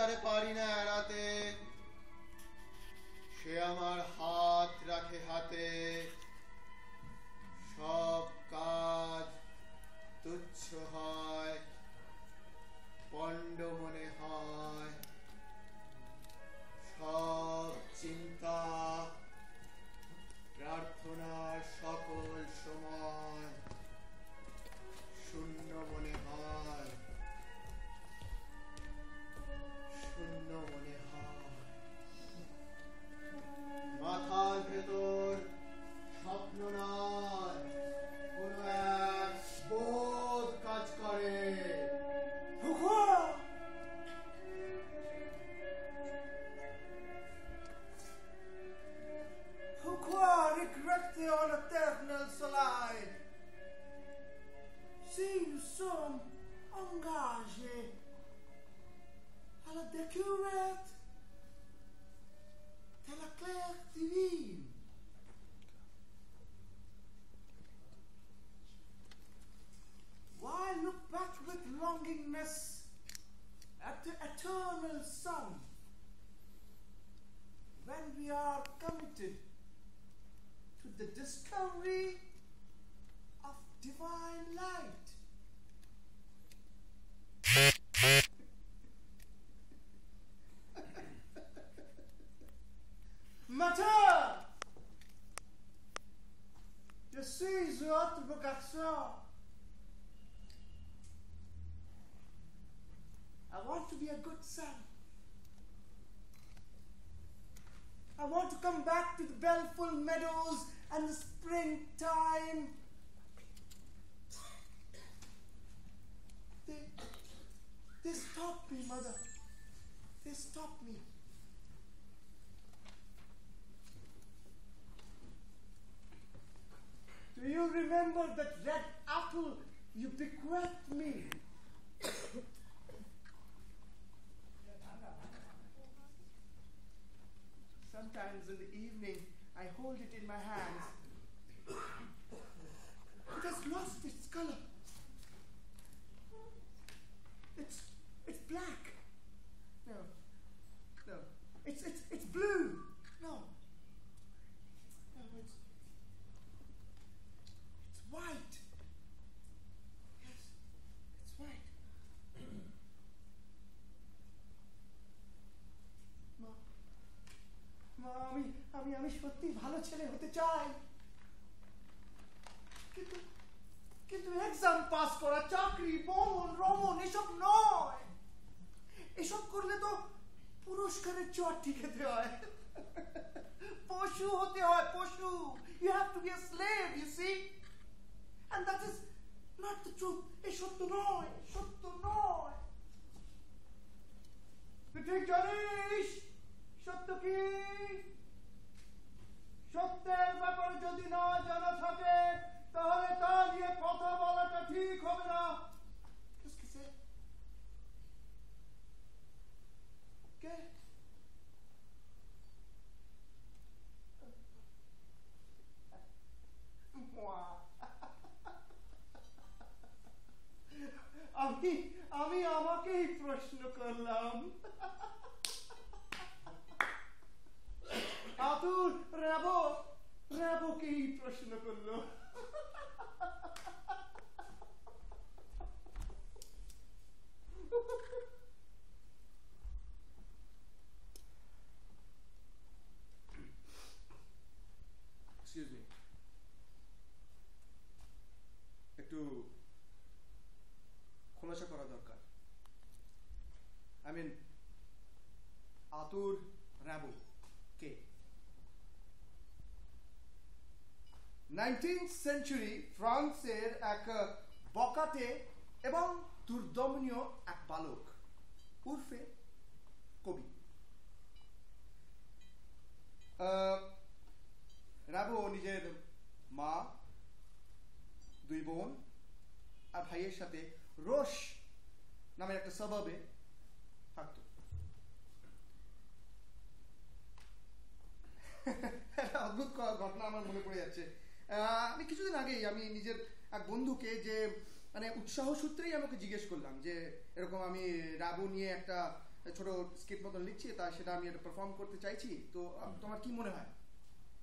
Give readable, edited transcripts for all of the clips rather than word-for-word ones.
আর পারি না এড়াতে, সে আমার হাত রাখে হাতে, সব কাজ তুচ্ছ হয়, পণ্ড মনে হয়, সব চিন্তা প্রার্থনার সকল সময় শূন্য মনে হয়, শূন্য মনে হয়। মাথার ভেতর স্বপ্ন নয়, কোন এক বোধ কাজ করে। Pourquoi regretter en éternel soleil? Si nous sommes engagés à la découverte de la claire divine, why look back with longingness at the eternal sun when we are committed to the discovery of divine light? Matin, je suis votre garçon. I want to be a good son. I want to come back to the baleful meadows and the springtime. They stopped me, mother. They stopped me. Do you remember that red apple you bequeathed me? Sometimes in the evening, I hold it in my hands. It has lost its color. It's black. No. It's blue. No. It's white. Yes, it's white. আমি সত্যি ভালো ছেলে হতে চাই, কিন্তু exam pass করা, চাকরি, বমন রমন এসব নয়। এসব করলে তো পুরস্কারের চটি খেতে হয়, পশু হতে হয়, পশু। You have to be a slave, you see, and that is not the truth. এ সত্য নয়, সত্য নয়। তুই ঠিক জানিস সত্য কি? সত্যের ব্যাপারে যদি না জানা থাকে তাহলে তা নিয়ে কথা বলাটা ঠিক হবে না। কে? আমি আমাকেই প্রশ্ন করলাম। আতুর র্যাবোকেই প্রশ্ন করলো। Excuse me. একটু খোলাসা করা দরকার। I mean, Atur র্যাবো K? 19th century ফ্রান্সের এক বকাটে এবং দুর্দমনীয় এক বালক উর্ফে কবি। রাবো নিজের মা, দুই বোন আর ভাইয়ের সাথে রোশ নামের একটা সাবাবে থাকত। অদ্ভুত ঘটনা আমার মনে পড়ে যাচ্ছে। আমি কিছুদিন আগেই আমি নিজের এক বন্ধুকে যে মানে উৎসাহ সূত্রেই আমাকে জিজ্ঞেস করলাম যে এরকম আমি রাবো নিয়ে একটা ছোট স্কিট মতন লিখছি, তাই সেটা আমি একটা পারফর্ম করতে চাইছি। তো তোমার কি মনে হয়?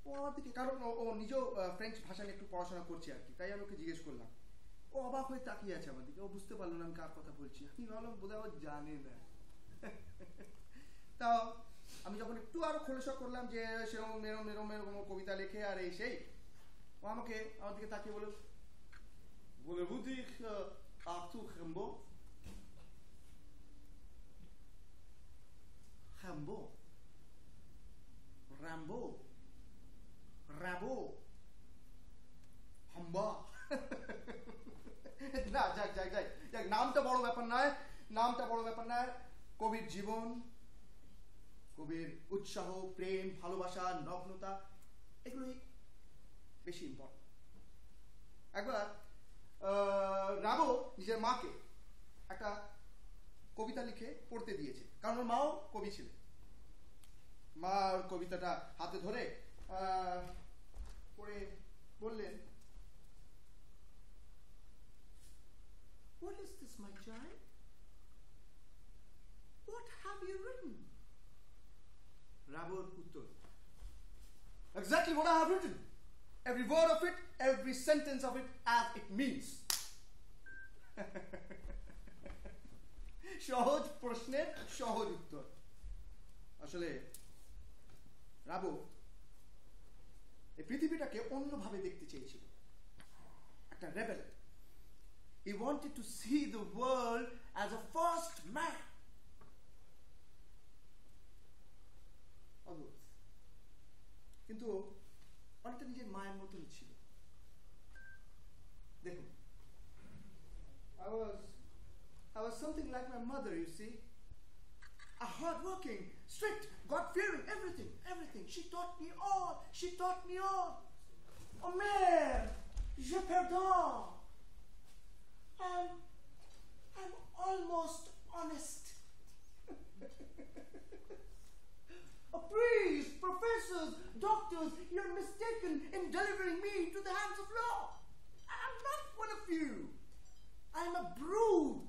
ও আমার দিকে, কারণ ও নিজেও ফ্রেঞ্চ ভাষা নিয়ে একটু পড়াশোনা করছে আর কি, তাই আমি ওকে জিজ্ঞেস করলাম। ও অবাক হয়ে তাকিয়ে আছে আমার দিকে, ও বুঝতে পারলো না আমি কার কথা বলছি। আমি ভাবলাম বোধহয় ও জানে না। তাও আমি যখন একটু আরো খোলসা করলাম যে সেরকম এরম এরম এরকম কবিতা লেখে আর এই সেই, ও আমাকে আমার দিকে তাকিয়ে বলল, voulez-vous dire Arthur Rimbaud? Rimbaud, Rambo, Rabo, হাম্বা। না, যাক যাক যাক যাক, নামটা বড় ব্যাপার নয়, নামটা বড় ব্যাপার নয়। কবির জীবন, কবির উৎসাহ, প্রেম, ভালোবাসা, নগ্নতা, এগুলোই বেশি ইম্পর্টেন্ট। একবার রাবো নিজের মাকে একটা কবিতা লিখে পড়তে দিয়েছে, কারণ ওর মাও কবি ছিলেন। মা ওর কবিতাটা হাতে ধরে পড়ে বললেন, What is this, my child? What have you written? রাবোর উত্তর, exactly what I have written. Every word of it, every sentence of it as it means. সহজ প্রশ্নের সহজ উত্তর। আসলে রাবো এই পৃথিবীটাকে অন্যভাবে দেখতে চেয়েছিল, একটা rebel. He wanted to see the world as a first man. অদ্ভুত, কিন্তু অনেকটা নিজের মায়ের মতনই ছিল। দেখুন, I was something like my mother, you see. A hard-working, strict, God-fearing, everything. She taught me all. Oh, mère, je pardonne. I'm almost honest. A priest, professors, doctors, you're mistaken in delivering me to the hands of law. I'm not one of you. I'm a brute.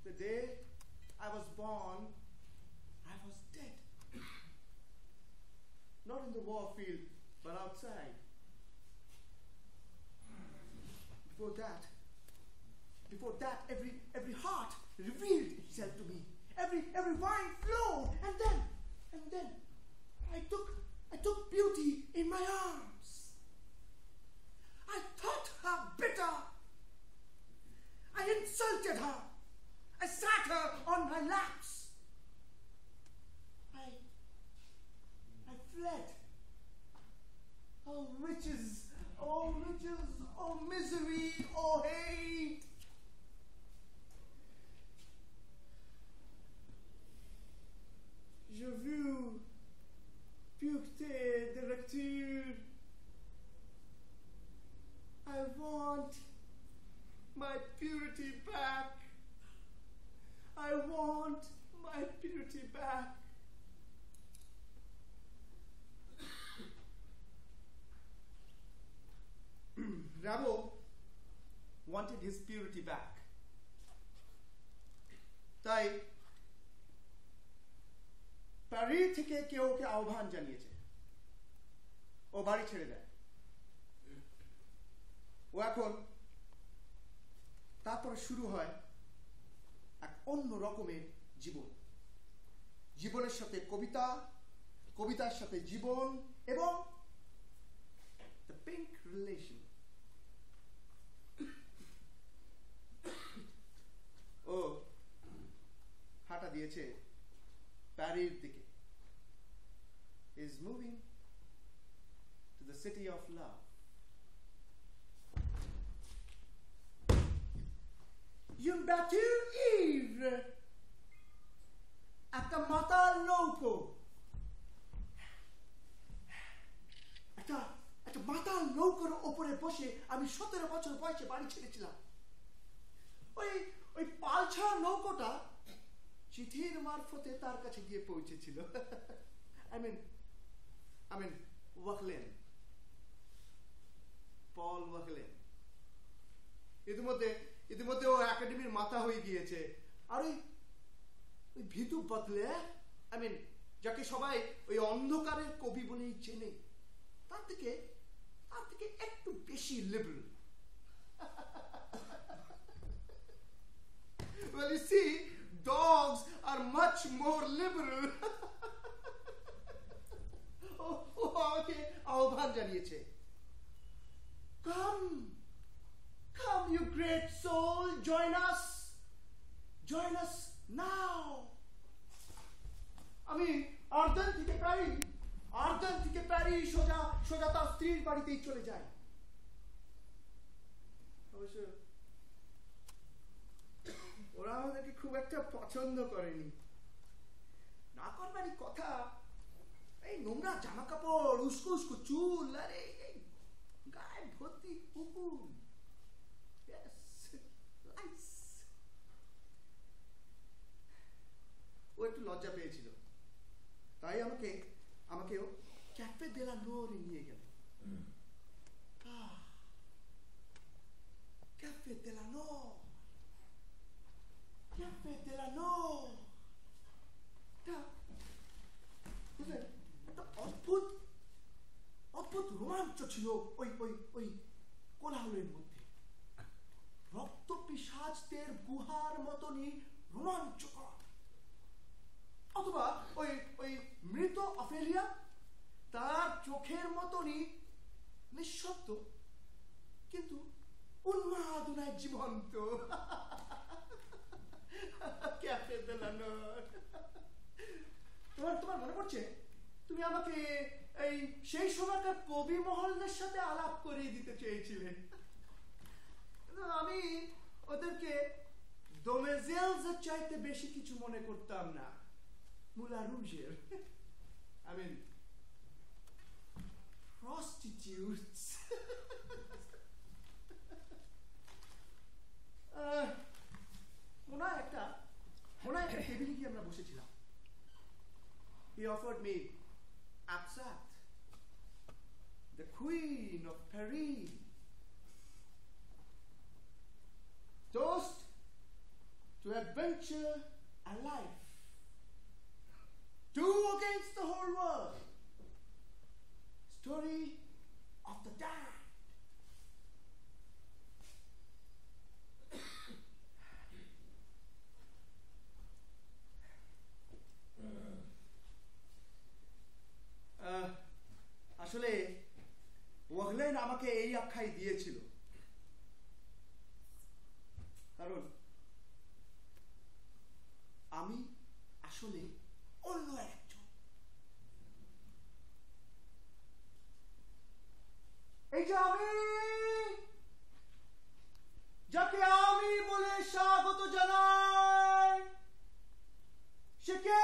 The day I was born, I was dead. Not in the war field, but outside. Before that, every heart revealed itself to me. Every wine flowed, and then I took beauty in my arms. I thought her bitter. I insulted her. I sat her on my laps. I fled. Oh riches, oh misery, oh hate. J'ai vu pureté de lecture. I want my purity back. I want my purity back. Rabo wanted his purity back. তাই প্যারি থেকে কেউ ওকে আহ্বান জানিয়েছে, ও বাড়ি ছেড়ে দেয়। ও এখন, তারপরে শুরু হয় এক অন্য রকমের জীবন। জীবনের সাথে কবিতা, কবিতার সাথে জীবন, এবং the pink relation. ও হাঁটা দিয়েছে প্যারির দিকে, is moving to the city of love. Une voiture ivre, একটা মাতাল নৌকো, একটা মাতাল নৌকোর ওপরে বসে আমি 17 বছর বয়সে বাড়ি ছেড়েছিলাম। ওই পালছা নৌকোটা চিঠির মারফতে তার কাছে গিয়ে পৌঁছেছিল। I mean Vauquelin, Paul Vauquelin. ইতিমধ্যে ইতিমধ্যে ও একাডেমির মাথা হয়ে গিয়েছে। আর ওই ওই ভিতু বদলে, আই মিন, যাকে সবাই ওই অন্ধকারের কবি বলেই চেনে, তার থেকে একটু বেশি liberal. Well, you see, dogs are much more liberal. ও আমাকে আহ্বান জানিয়েছে। Come, you great soul, join us now. আমি আর্দান থেকে প্যারি সোজা তার স্ত্রীর বাড়িতেই চলে যাই। অবশ্য ওরা আমাদেরকে খুব একটা পছন্দ করেনি। না করবারই কথা, এই নোংরা জামা কাপড়, উস্কো উস্কো চুল, আরে গায়ে ভর্তি কুকুর। ও একটু লজ্জা পেয়েছিল, তাই আমাকেও ক্যাফে দে লা নোরে নিয়ে গেল। ক্যাফে দে লা নোর, ক্যাফে দে লা নোর। একটা অদ্ভুত রোমাঞ্চ ছিল ওই কোলাহলের মধ্যে। রক্ত পিশাচদের গুহার মতনই রোমাঞ্চকর। অথবা ওই মৃত অফেলিয়া, তার চোখের মতনই নিঃশব্দ কিন্তু উন্মাদনায় জীবন্ত। ক্যাফে দে লা নোর। তোমার মনে পড়ছে, তুমি আমাকে এই সেই সময়কার কবি মহলদের সাথে আলাপ করিয়ে দিতে চেয়েছিলে। আমি ওদেরকে ডোমেজেলসের চাইতে বেশি কিছু মনে করতাম না, মুলা রুজের, I mean prostitutes. মনে হয় একটা টেবিলে গিয়ে আমরা বসেছিলাম। He offered me absinthe, the Queen of Paris. Toast to adventure and life. Two against the whole world. Story of the damned. আসলে ওয়াগলেন আমাকে এই আখ্যাই দিয়েছিল, কারণ আমি আসলে অন্য একজন। এই যে আমি, যাকে আমি বলে স্বাগত জানাই, সে কে?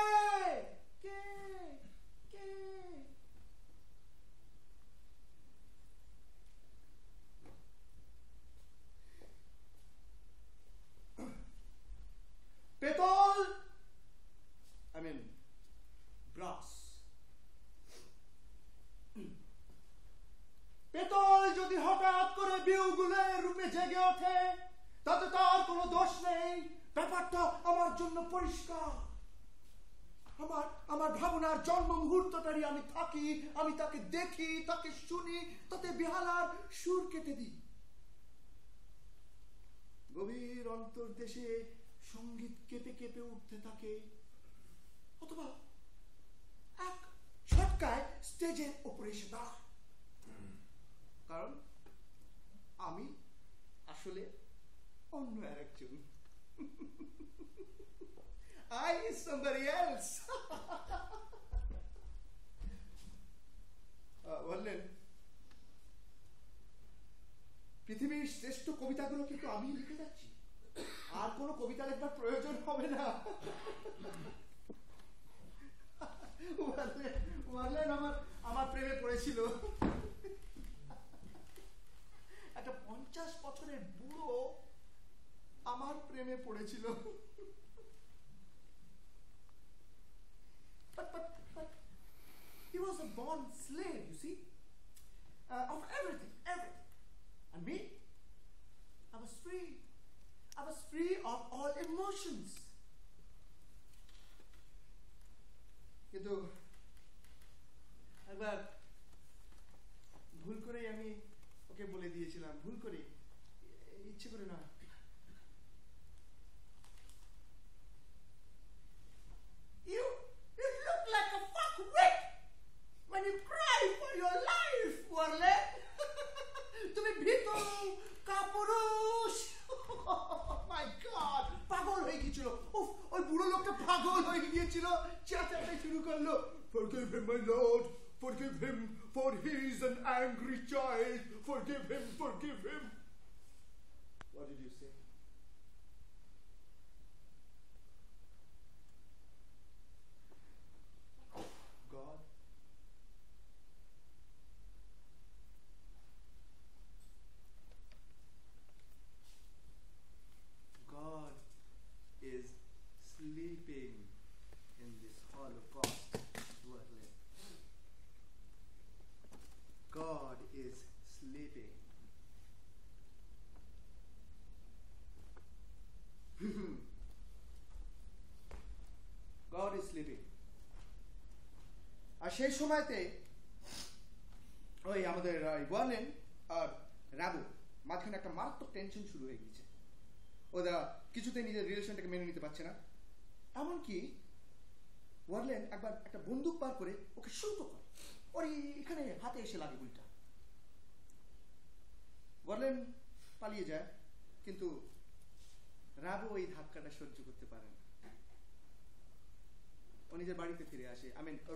পেতল, I mean brass. পেতল যদি হঠাৎ করে বিউগুলের রূপে জেগে ওঠে, তাতে তার কোনো দোষ নেই। ব্যাপারটা আমার জন্য পরিষ্কার। আমার ভাবনার জন্ম মুহূর্তটারই আমি থাকি, আমি তাকে দেখি, তাকে শুনি, তাতে বিহালার সুর কেটে দিই। গভীর অন্তর্দেশে সঙ্গীত কেঁপে কেঁপে উঠতে থাকে, অথবা এক ঝটকায় স্টেজের উপরে এসে দাঁড়ায়। কারণ আমি আসলে অন্য আরেকজন। I is somebody else. বললেন, পৃথিবীর শ্রেষ্ঠ কবিতাগুলো কিন্তু আমি লিখে যাচ্ছি, আর কোনো কবিতা লেখার প্রয়োজন হবে না। ওয়ারলেন আমার প্রেমে পড়েছিল। একটা 50 বছরের বুড়ো আমার প্রেমে পড়েছিল। But he was a born slave, you see, of everything. And me, I was free. of all emotions. কিন্তু একবার ভুল করেই আমি ওকে বলে দিয়েছিলাম, ভুল করে, ইচ্ছে করে না। You look like a fuckwit when you cry for your life, Warlen. তুমি ভীতু কাপুরুষ। My God, পাগল হয়ে গিয়েছিল। উফ, ওই বুড়ো লোকটা পাগল হয়ে গিয়েছিল, চেঁচাতে শুরু করলো। Forgive him, my lord. Forgive him, for he is an angry child. Forgive him, forgive him. What did you say? God? God is sleeping in this Holocaust, Warlen. God is sleeping. God is sleeping. আর সেই সময়তে ওই আমাদের ওয়ার্লেন আর রাবু মাঝখানে একটা মারাত্মক tension শুরু হয়ে গেছে। ওরা কিছুতেই নিজের রিলেশনটাকে মেনে নিতে পারছে না। এমনকি ওয়ার্লেন একবার একটা বন্দুক বার করে ওকে শুরু করে, ওর এখানে হাতে এসে লাগে গুলিটা। ওয়ার্লেন পালিয়ে যায়, কিন্তু রাবু ওই ধাক্কাটা সহ্য করতে পারে না। ও নিজের বাড়িতে ফিরে আসে,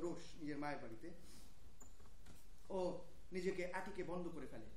রোশ নিজের মায়ের বাড়িতে। ও নিজেকে অ্যাটিকে বন্ধ করে ফেলে।